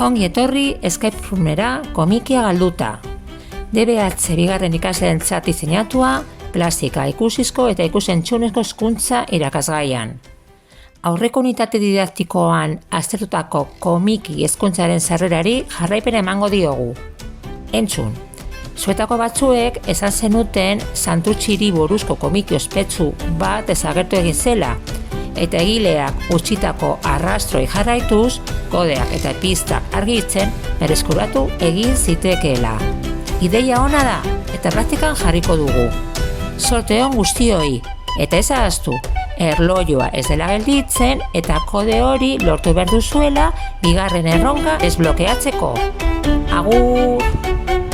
Ongi etorri Escape Roomera komikia galduta. DBH bigarren ikasleentzat diseinatua, plastika ikusizko eta ikusentzunezko hezkuntza irakasgaian. Aurreko unitate didaktikoan aztertutako komiki hezkuntzaren sarrerari jarraipena emango diogu. Entzun, zuetako batzuek esan zenuten Santurtziri buruzko komiki ospetsu bat desagertu egin zela, eta egileak utzitako arrastroi jarraituz, kodeak eta pistak argitzen berreskuratu egin zitekeela. Ideia ona da eta praktikan jarriko dugu. Sorte on guztioi, eta ez ahaztu, erloioa ez dela gelditzen eta kode hori lortu behar duzuela bigarren erronka desblokeatzeko. Agur!